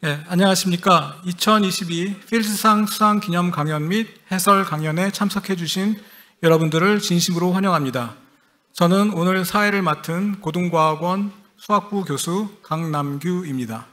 안녕하십니까. 2022 필즈상 수상 기념 강연 및 해설 강연에 참석해 주신 여러분들을 진심으로 환영합니다. 저는 오늘 사회를 맡은 고등과학원 수학부 교수 강남규입니다.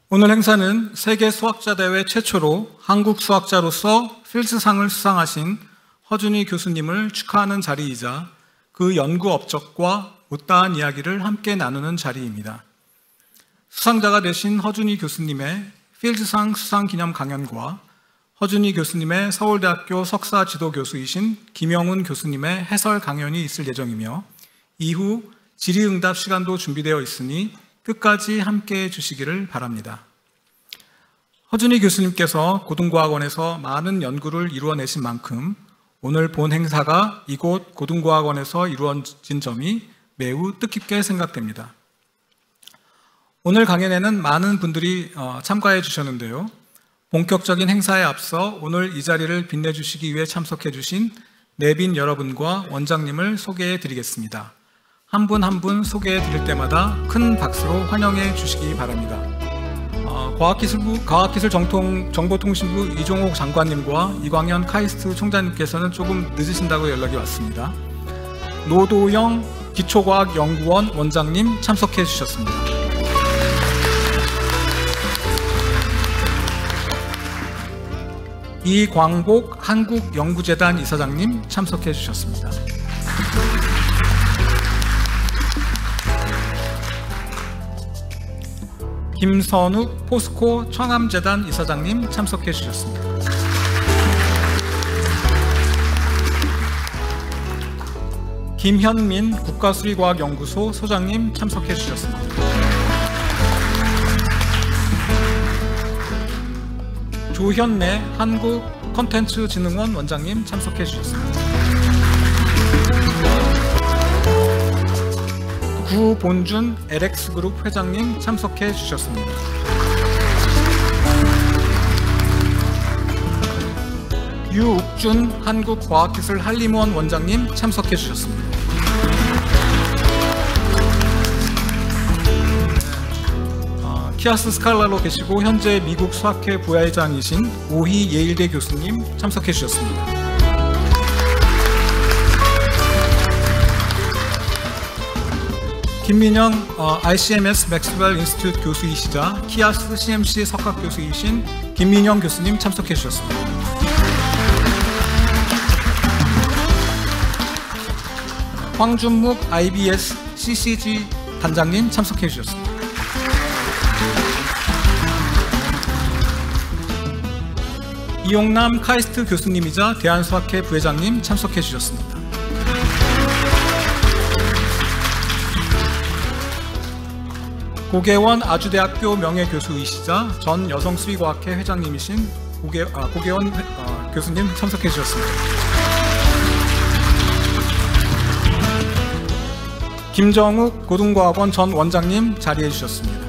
오늘 행사는 세계 수학자 대회 최초로 한국 수학자로서 필즈상을 수상하신 허준희 교수님을 축하하는 자리이자 그 연구 업적과 못다한 이야기를 함께 나누는 자리입니다. 수상자가 되신 허준희 교수님의 필즈상 수상 기념 강연과 허준희 교수님의 서울대학교 석사 지도 교수이신 김영훈 교수님의 해설 강연이 있을 예정이며 이후 질의응답 시간도 준비되어 있으니 끝까지 함께해 주시기를 바랍니다. 허준희 교수님께서 고등과학원에서 많은 연구를 이루어내신 만큼 오늘 본 행사가 이곳 고등과학원에서 이루어진 점이 매우 뜻깊게 생각됩니다. 오늘 강연에는 많은 분들이 참가해 주셨는데요. 본격적인 행사에 앞서 오늘 이 자리를 빛내주시기 위해 참석해 주신 내빈 여러분과 원장님을 소개해 드리겠습니다. 한 분 한 분 소개해 드릴 때마다 큰 박수로 환영해 주시기 바랍니다. 과학기술정보통신부 이종옥 장관님과 이광현 카이스트 총장님께서는 조금 늦으신다고 연락이 왔습니다. 노도영 기초과학연구원 원장님 참석해 주셨습니다. 이광복 한국연구재단 이사장님 참석해 주셨습니다. 김선욱 포스코 청암재단 이사장님 참석해 주셨습니다. 김현민 국가수리과학연구소 소장님 참석해 주셨습니다. 조현래 한국컨텐츠진흥원 원장님 참석해 주셨습니다. 구본준 LX그룹 회장님 참석해 주셨습니다. 유욱준 한국과학기술 한림원 원장님 참석해 주셨습니다. 키아스 스칼라로 계시고 현재 미국 수학회 부회장이신 오희 예일대 교수님 참석해 주셨습니다. 김민영 ICMS 맥스웰 인스튜트 교수이시자 키아스 CMC 석학 교수이신 김민영 교수님 참석해 주셨습니다. 황준묵 IBS CCG 단장님 참석해 주셨습니다. 이용남 카이스트 교수님이자 대한수학회 부회장님 참석해 주셨습니다. 고계원 아주대학교 명예교수이시자 전 여성수리과학회 회장님이신 고계원 교수님 참석해 주셨습니다. 김정욱 고등과학원 전 원장님 자리해 주셨습니다.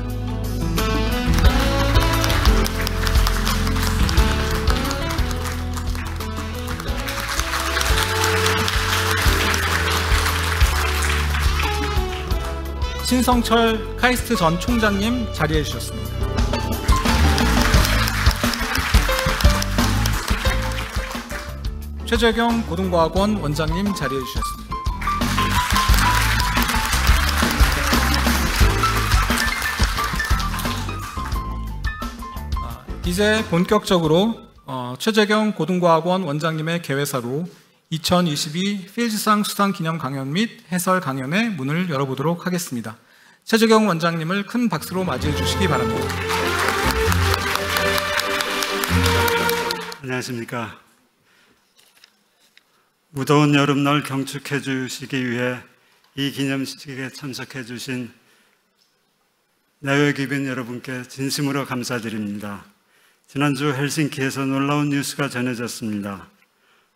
신성철 카이스트 전 총장님 자리해 주셨습니다. 최재경 고등과학원 원장님 자리해 주셨습니다. 이제 본격적으로 최재경 고등과학원 원장님의 개회사로 2022 필즈상 수상 기념 강연 및 해설 강연의 문을 열어보도록 하겠습니다. 최재경 원장님을 큰 박수로 맞이해 주시기 바랍니다. 안녕하십니까. 무더운 여름날 경축해 주시기 위해 이 기념식에 참석해 주신 내외 귀빈 여러분께 진심으로 감사드립니다. 지난주 헬싱키에서 놀라운 뉴스가 전해졌습니다.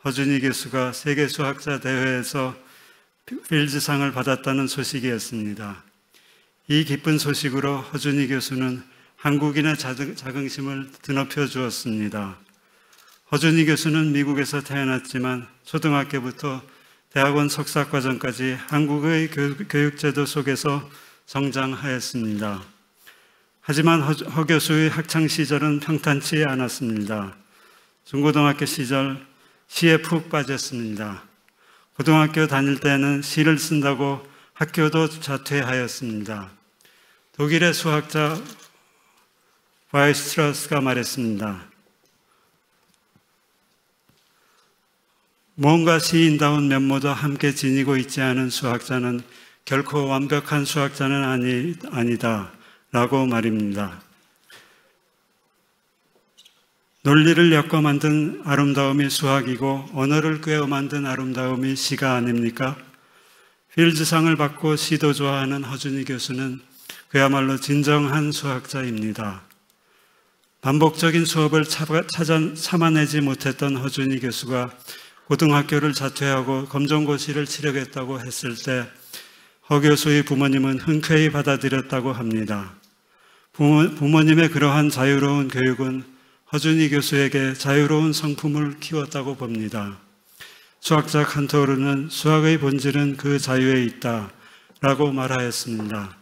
허준희 교수가 세계수학자 대회에서 필즈상을 받았다는 소식이었습니다. 이 기쁜 소식으로 허준희 교수는 한국인의 자긍심을 드높여 주었습니다. 허준희 교수는 미국에서 태어났지만 초등학교부터 대학원 석사과정까지 한국의 교육제도 속에서 성장하였습니다. 하지만 허 교수의 학창시절은 평탄치 않았습니다. 중고등학교 시절 시에 푹 빠졌습니다. 고등학교 다닐 때는 시를 쓴다고 학교도 자퇴하였습니다. 독일의 수학자 바이스트라스가 말했습니다. 뭔가 시인다운 면모도 함께 지니고 있지 않은 수학자는 결코 완벽한 수학자는 아니다 라고 말입니다. 논리를 엮어 만든 아름다움이 수학이고 언어를 꿰어 만든 아름다움이 시가 아닙니까? 필즈상을 받고 시도 좋아하는 허준희 교수는 그야말로 진정한 수학자입니다. 반복적인 수업을 참아내지 못했던 허준희 교수가 고등학교를 자퇴하고 검정고시를 치르겠다고 했을 때 허 교수의 부모님은 흔쾌히 받아들였다고 합니다. 부모님의 그러한 자유로운 교육은 허준희 교수에게 자유로운 성품을 키웠다고 봅니다. 수학자 칸토르는 수학의 본질은 그 자유에 있다 라고 말하였습니다.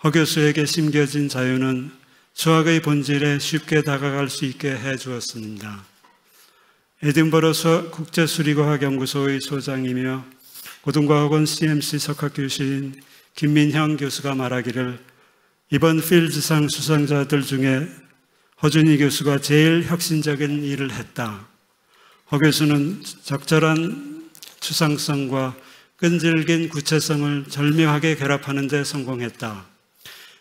허 교수에게 심겨진 자유는 수학의 본질에 쉽게 다가갈 수 있게 해주었습니다. 에딘버러 국제수리과학연구소의 소장이며 고등과학원 CMC 석학교수인 김민형 교수가 말하기를 이번 필즈상 수상자들 중에 허준희 교수가 제일 혁신적인 일을 했다. 허 교수는 적절한 추상성과 끈질긴 구체성을 절묘하게 결합하는 데 성공했다.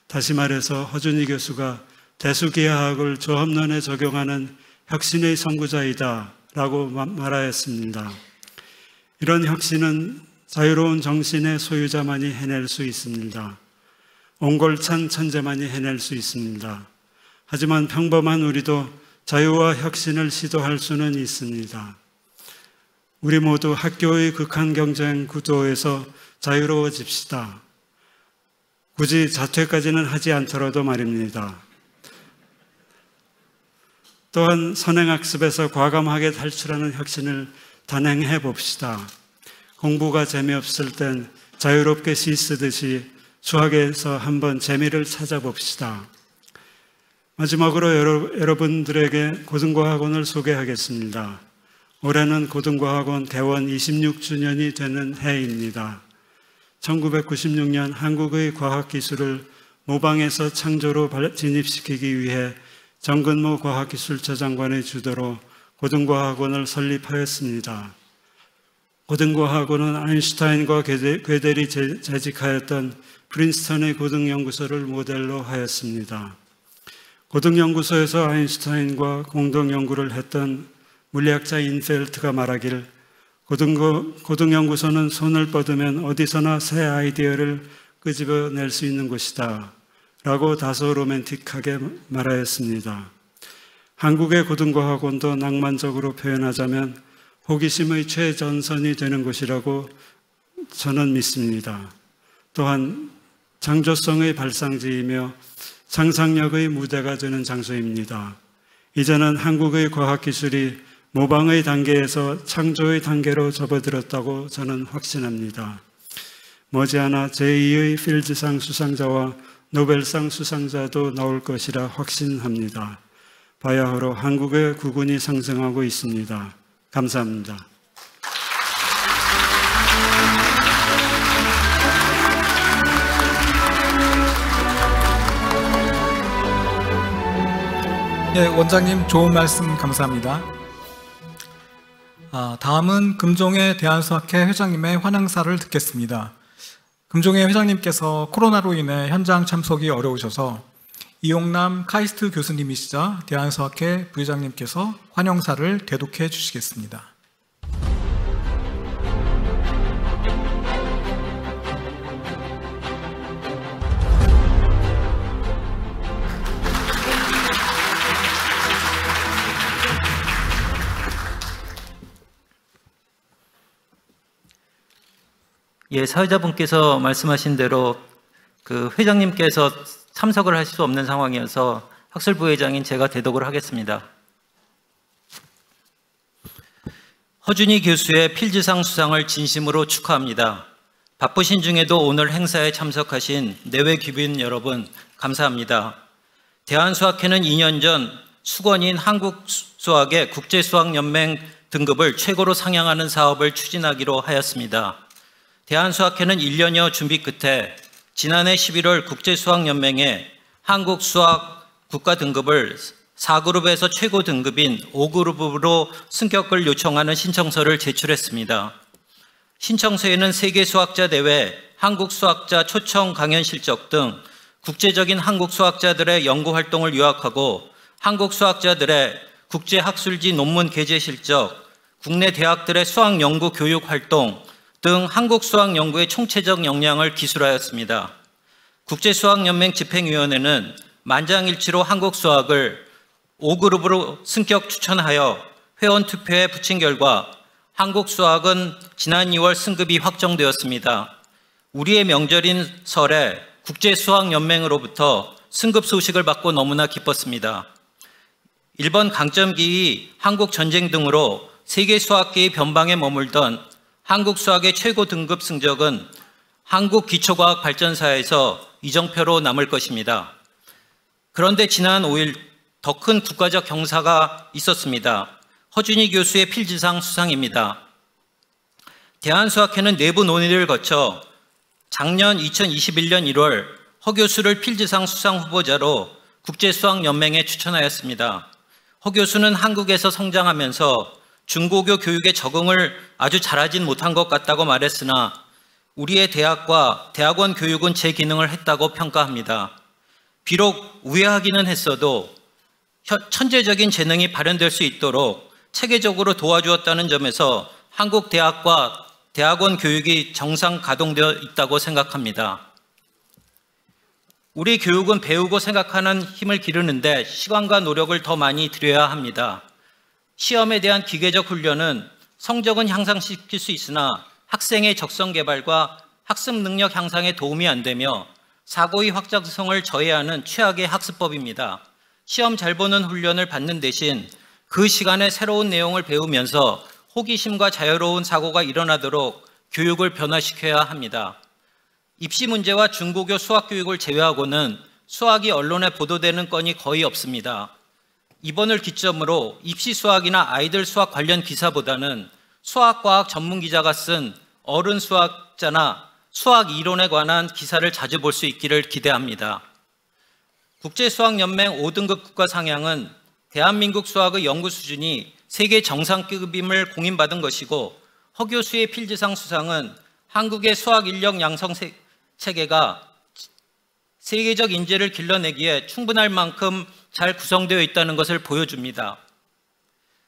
다시 말해서 허준희 교수가 대수기하학을 조합론에 적용하는 혁신의 선구자이다 라고 말하였습니다. 이런 혁신은 자유로운 정신의 소유자만이 해낼 수 있습니다. 옹골찬 천재만이 해낼 수 있습니다. 하지만 평범한 우리도 자유와 혁신을 시도할 수는 있습니다. 우리 모두 학교의 극한 경쟁 구도에서 자유로워집시다. 굳이 자퇴까지는 하지 않더라도 말입니다. 또한 선행학습에서 과감하게 탈출하는 혁신을 단행해 봅시다. 공부가 재미없을 땐 자유롭게 시 쓰듯이 수학에서 한번 재미를 찾아봅시다. 마지막으로 여러분들에게 고등과학원을 소개하겠습니다. 올해는 고등과학원 개원 26주년이 되는 해입니다. 1996년 한국의 과학기술을 모방에서 창조로 진입시키기 위해 정근모 과학기술처 장관의 주도로 고등과학원을 설립하였습니다. 고등과학원은 아인슈타인과 괴델이 재직하였던 프린스턴의 고등연구소를 모델로 하였습니다. 고등연구소에서 아인슈타인과 공동연구를 했던 물리학자 인펠트가 말하길 고등연구소는 손을 뻗으면 어디서나 새 아이디어를 끄집어낼 수 있는 곳이다 라고 다소 로맨틱하게 말하였습니다. 한국의 고등과학원도 낭만적으로 표현하자면 호기심의 최전선이 되는 곳이라고 저는 믿습니다. 또한 창조성의 발상지이며 상상력의 무대가 되는 장소입니다. 이제는 한국의 과학기술이 모방의 단계에서 창조의 단계로 접어들었다고 저는 확신합니다. 머지않아 제2의 필즈상 수상자와 노벨상 수상자도 나올 것이라 확신합니다. 바야흐로 한국의 국운이 상승하고 있습니다. 감사합니다. 예, 원장님 좋은 말씀 감사합니다. 다음은 금종의 대한수학회 회장님의 환영사를 듣겠습니다. 금종의 회장님께서 코로나로 인해 현장 참석이 어려우셔서 이용남 카이스트 교수님이시자 대한수학회 부회장님께서 환영사를 대독해 주시겠습니다. 예, 사회자분께서 말씀하신 대로 그 회장님께서 참석을 하실 수 없는 상황이어서 학술부회장인 제가 대독을 하겠습니다. 허준희 교수의 필즈상 수상을 진심으로 축하합니다. 바쁘신 중에도 오늘 행사에 참석하신 내외 귀빈 여러분 감사합니다. 대한수학회는 2년 전 수건인 한국수학의 국제수학연맹 등급을 최고로 상향하는 사업을 추진하기로 하였습니다. 대한수학회는 1년여 준비 끝에 지난해 11월 국제수학연맹에 한국수학 국가 등급을 4그룹에서 최고 등급인 5그룹으로 승격을 요청하는 신청서를 제출했습니다. 신청서에는 세계수학자대회, 한국수학자 초청 강연 실적 등 국제적인 한국수학자들의 연구활동을 요약하고 한국수학자들의 국제학술지 논문 게재 실적, 국내 대학들의 수학연구 교육활동 등 한국수학연구의 총체적 역량을 기술하였습니다. 국제수학연맹 집행위원회는 만장일치로 한국수학을 5그룹으로 승격 추천하여 회원 투표에 붙인 결과 한국수학은 지난 2월 승급이 확정되었습니다. 우리의 명절인 설에 국제수학연맹으로부터 승급 소식을 받고 너무나 기뻤습니다. 일본 강점기이 한국전쟁 등으로 세계수학계의 변방에 머물던 한국수학의 최고 등급 승적은 한국기초과학발전사에서 이정표로 남을 것입니다. 그런데 지난 5일 더 큰 국가적 경사가 있었습니다. 허준희 교수의 필즈상 수상입니다. 대한수학회는 내부 논의를 거쳐 작년 2021년 1월 허 교수를 필즈상 수상 후보자로 국제수학연맹에 추천하였습니다. 허 교수는 한국에서 성장하면서 중고교 교육에 적응을 아주 잘하진 못한 것 같다고 말했으나 우리의 대학과 대학원 교육은 제 기능을 했다고 평가합니다. 비록 우회하기는 했어도 천재적인 재능이 발현될 수 있도록 체계적으로 도와주었다는 점에서 한국 대학과 대학원 교육이 정상 가동되어 있다고 생각합니다. 우리 교육은 배우고 생각하는 힘을 기르는데 시간과 노력을 더 많이 들여야 합니다. 시험에 대한 기계적 훈련은 성적은 향상시킬 수 있으나 학생의 적성 개발과 학습 능력 향상에 도움이 안 되며 사고의 확장성을 저해하는 최악의 학습법입니다. 시험 잘 보는 훈련을 받는 대신 그 시간에 새로운 내용을 배우면서 호기심과 자유로운 사고가 일어나도록 교육을 변화시켜야 합니다. 입시 문제와 중고교 수학 교육을 제외하고는 수학이 언론에 보도되는 건이 거의 없습니다. 이번을 기점으로 입시 수학이나 아이들 수학 관련 기사보다는 수학과학 전문 기자가 쓴 어른 수학자나 수학 이론에 관한 기사를 자주 볼 수 있기를 기대합니다. 국제수학연맹 5등급 국가 상향은 대한민국 수학의 연구 수준이 세계 정상급임을 공인받은 것이고 허 교수의 필즈상 수상은 한국의 수학 인력 양성 체계가 세계적 인재를 길러내기에 충분할 만큼 잘 구성되어 있다는 것을 보여줍니다.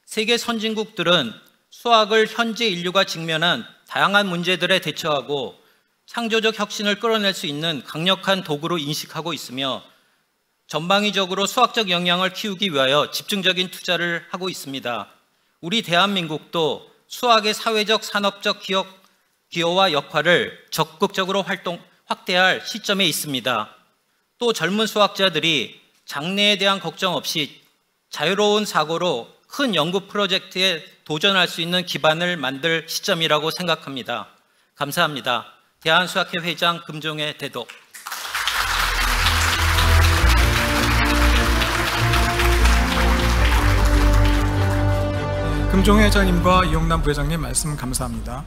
세계 선진국들은 수학을 현재 인류가 직면한 다양한 문제들에 대처하고 창조적 혁신을 끌어낼 수 있는 강력한 도구로 인식하고 있으며 전방위적으로 수학적 역량을 키우기 위하여 집중적인 투자를 하고 있습니다. 우리 대한민국도 수학의 사회적, 산업적 기여와 역할을 적극적으로 확대할 시점에 있습니다. 또 젊은 수학자들이 장래에 대한 걱정 없이 자유로운 사고로 큰 연구 프로젝트에 도전할 수 있는 기반을 만들 시점이라고 생각합니다. 감사합니다. 대한수학회 회장 금종의 대도. 금종회 회장님과 이용남 부회장님 말씀 감사합니다.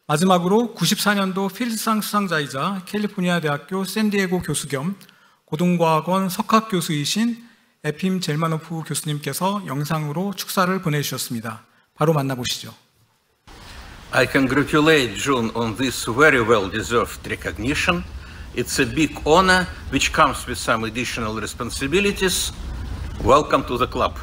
마지막으로 94년도 필즈상 수상자이자 캘리포니아 대학교 샌디에고 교수 겸 고등과학원 석학교수이신 에핌 젤마노프 교수님께서 영상으로 축사를 보내주셨습니다. 바로 만나보시죠. I congratulate June on this very well-deserved recognition. It's a big honor which comes with some additional responsibilities. Welcome to the club.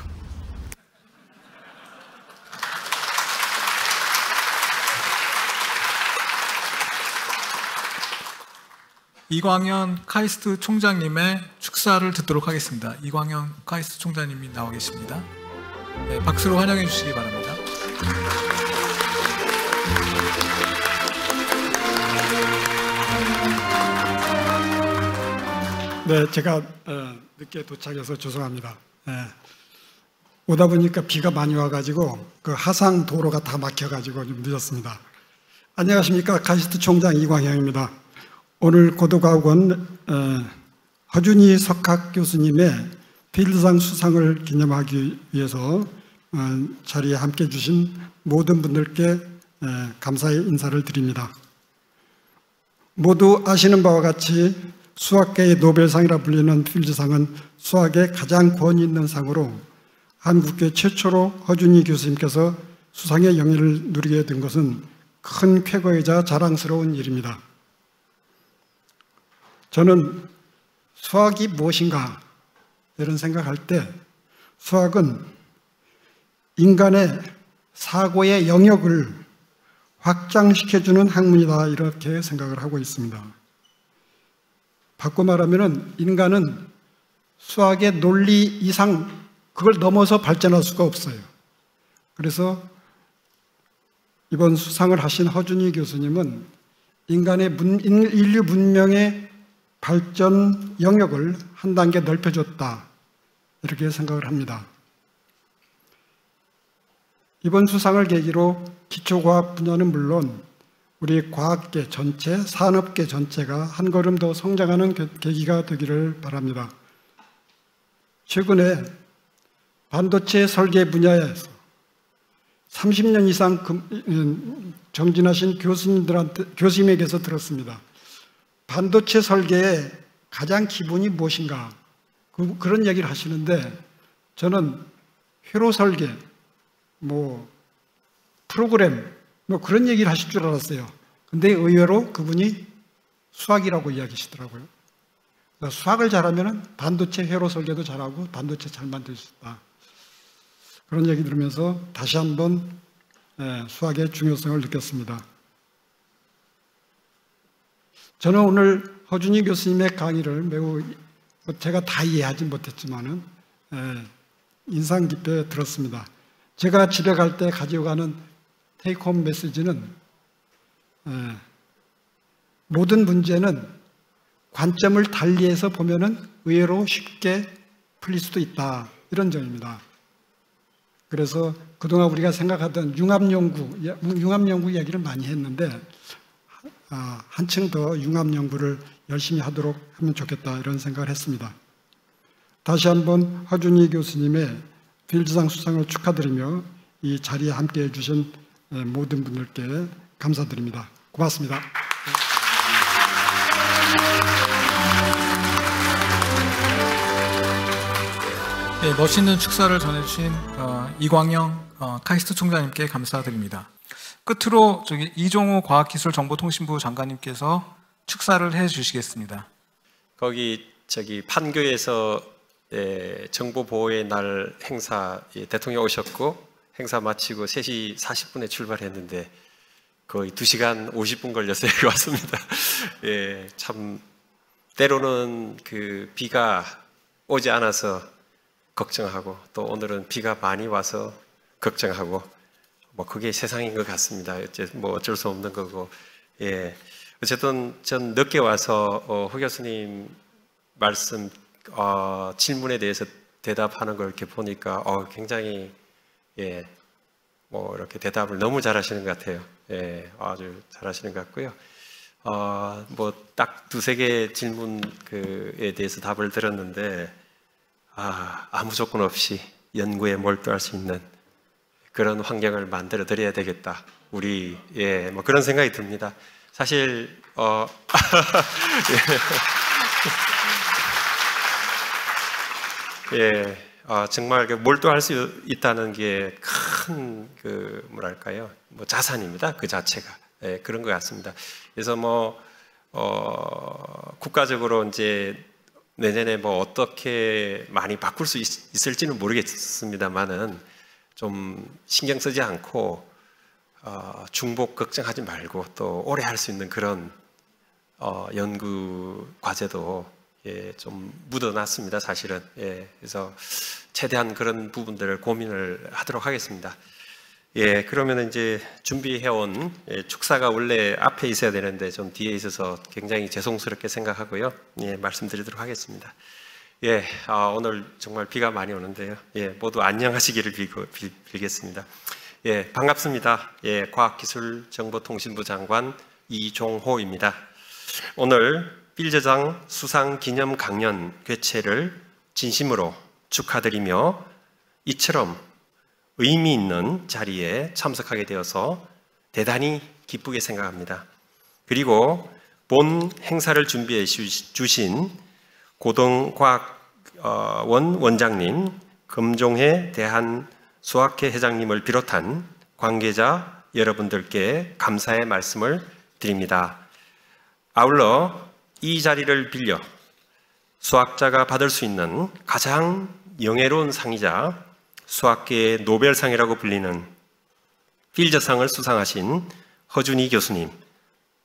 이광현 카이스트 총장님의 축사를 듣도록 하겠습니다. 이광현 카이스트 총장님이 나와 계십니다. 네, 박수로 환영해 주시기 바랍니다. 네, 제가 늦게 도착해서 죄송합니다. 네. 오다 보니까 비가 많이 와가지고 그 하상 도로가 다 막혀가지고 좀 늦었습니다. 안녕하십니까. 카이스트 총장 이광영입니다. 오늘 고도과학원 허준희 석학 교수님의 필드상 수상을 기념하기 위해서 자리에 함께 해주신 모든 분들께 감사의 인사를 드립니다. 모두 아시는 바와 같이 수학계의 노벨상이라 불리는 필드상은 수학에 가장 권위 있는 상으로 한국계 최초로 허준희 교수님께서 수상의 영예를 누리게 된 것은 큰 쾌거이자 자랑스러운 일입니다. 저는 수학이 무엇인가 이런 생각할 때 수학은 인간의 사고의 영역을 확장시켜주는 학문이다 이렇게 생각을 하고 있습니다. 바꿔 말하면 인간은 수학의 논리 이상 그걸 넘어서 발전할 수가 없어요. 그래서 이번 수상을 하신 허준희 교수님은 인류 문명의 발전 영역을 한 단계 넓혀줬다 이렇게 생각을 합니다. 이번 수상을 계기로 기초과학 분야는 물론 우리 과학계 전체, 산업계 전체가 한 걸음 더 성장하는 계기가 되기를 바랍니다. 최근에 반도체 설계 분야에서 30년 이상 정진하신 교수님에게서 들었습니다. 반도체 설계의 가장 기본이 무엇인가? 그런 얘기를 하시는데 저는 회로 설계, 프로그램, 그런 얘기를 하실 줄 알았어요. 근데 의외로 그분이 수학이라고 이야기하시더라고요. 그러니까 수학을 잘하면 반도체 회로 설계도 잘하고 반도체 잘 만들 수 있다. 그런 얘기 들으면서 다시 한번 수학의 중요성을 느꼈습니다. 저는 오늘 허준희 교수님의 강의를 매우 제가 다 이해하지 못했지만은 인상 깊게 들었습니다. 제가 집에 갈 때 가져가는 테이크홈 메시지는 모든 문제는 관점을 달리해서 보면은 의외로 쉽게 풀릴 수도 있다 이런 점입니다. 그래서 그동안 우리가 생각하던 융합연구 이야기를 많이 했는데 한층 더 융합연구를 열심히 하도록 하면 좋겠다 이런 생각을 했습니다. 다시 한번 허준희 교수님의 필드상 수상을 축하드리며 이 자리에 함께해 주신 모든 분들께 감사드립니다. 고맙습니다. 네, 멋있는 축사를 전해주신 이광영 카이스트 총장님께 감사드립니다. 끝으로 이종호 과학기술정보통신부 장관님께서 축사를 해주시겠습니다. 거기 판교에서 정보보호의 날 행사 대통령 오셨고 행사 마치고 3시 40분에 출발했는데 거의 2시간 50분 걸려서 여기 왔습니다. 참 때로는 그 비가 오지 않아서 걱정하고 또 오늘은 비가 많이 와서 걱정하고 그게 세상인 것 같습니다. 어쩔 수 없는 거고. 어쨌든 전 늦게 와서 허 교수님 말씀 질문에 대해서 대답하는 걸 이렇게 보니까 굉장히 이렇게 대답을 너무 잘하시는 것 같아요. 아주 잘하시는 것 같고요. 딱 2-3개 질문에 대해서 답을 들었는데 아무 조건 없이 연구에 몰두할 수 있는 그런 환경을 만들어 드려야 되겠다. 우리 그런 생각이 듭니다. 사실 정말 몰두할 수 있다는 게 큰 자산입니다. 그 자체가 그런 것 같습니다. 그래서 국가적으로 이제 내년에 어떻게 많이 바꿀 수 있을지는 모르겠습니다만은 좀 신경 쓰지 않고 중복 걱정하지 말고 또 오래 할 수 있는 그런 연구 과제도 좀 묻어놨습니다. 사실은. 그래서 최대한 그런 부분들을 고민을 하도록 하겠습니다. 그러면 이제 준비해온 축사가 원래 앞에 있어야 되는데 좀 뒤에 있어서 굉장히 죄송스럽게 생각하고요. 말씀드리도록 하겠습니다. 예, 오늘 정말 비가 많이 오는데요. 예, 모두 안녕하시기를 빌겠습니다. 예, 반갑습니다. 예, 과학기술정보통신부 장관 이종호입니다. 오늘 필저상 수상 기념 강연 개최를 진심으로 축하드리며 이처럼 의미 있는 자리에 참석하게 되어서 대단히 기쁘게 생각합니다. 그리고 본 행사를 준비해 주신 고등과학원 원장님, 금종회 대한수학회 회장님을 비롯한 관계자 여러분들께 감사의 말씀을 드립니다. 아울러 이 자리를 빌려 수학자가 받을 수 있는 가장 영예로운 상이자 수학계의 노벨상이라고 불리는 필저상을 수상하신 허준희 교수님,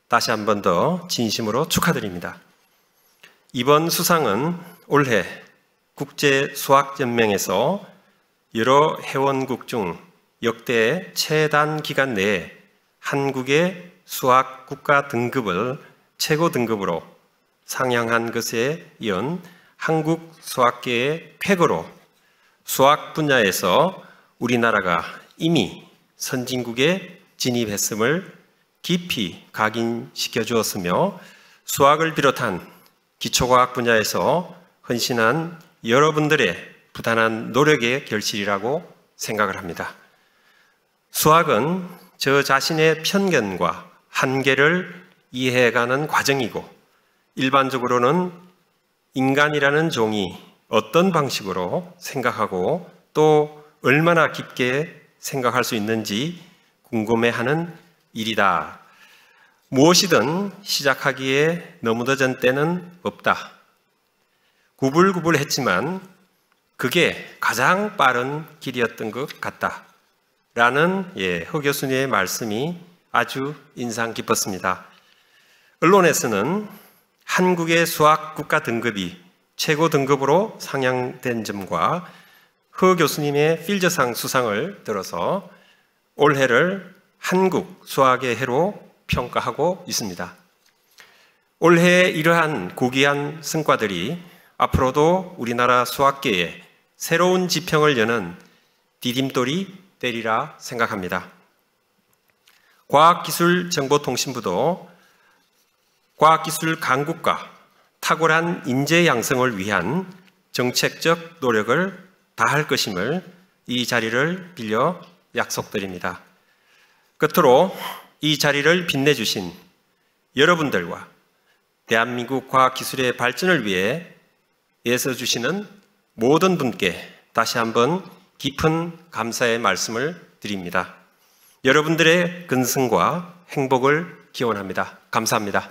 다시 한 번 더 진심으로 축하드립니다. 이번 수상은 올해 국제수학연맹에서 여러 회원국 중 역대 최단 기간 내에 한국의 수학 국가 등급을 최고 등급으로 상향한 것에 이은 한국 수학계의 쾌거로 수학 분야에서 우리나라가 이미 선진국에 진입했음을 깊이 각인시켜 주었으며 수학을 비롯한 기초과학 분야에서 헌신한 여러분들의 부단한 노력의 결실이라고 생각을 합니다. 수학은 저 자신의 편견과 한계를 이해해가는 과정이고 일반적으로는 인간이라는 종이 어떤 방식으로 생각하고 또 얼마나 깊게 생각할 수 있는지 궁금해하는 일이다. 무엇이든 시작하기에 너무 늦은 때는 없다. 구불구불했지만 그게 가장 빠른 길이었던 것 같다. 라는 허 교수님의 말씀이 아주 인상 깊었습니다. 언론에서는 한국의 수학 국가 등급이 최고 등급으로 상향된 점과 허 교수님의 필저상 수상을 들어서 올해를 한국 수학의 해로 평가하고 있습니다. 올해 이러한 고귀한 성과들이 앞으로도 우리나라 수학계에 새로운 지평을 여는 디딤돌이 되리라 생각합니다. 과학기술정보통신부도 과학기술 강국과 탁월한 인재 양성을 위한 정책적 노력을 다할 것임을 이 자리를 빌려 약속드립니다. 끝으로 이 자리를 빛내주신 여러분들과 대한민국 과학기술의 발전을 위해 애써주시는 모든 분께 다시 한번 깊은 감사의 말씀을 드립니다. 여러분들의 근성과 행복을 기원합니다. 감사합니다.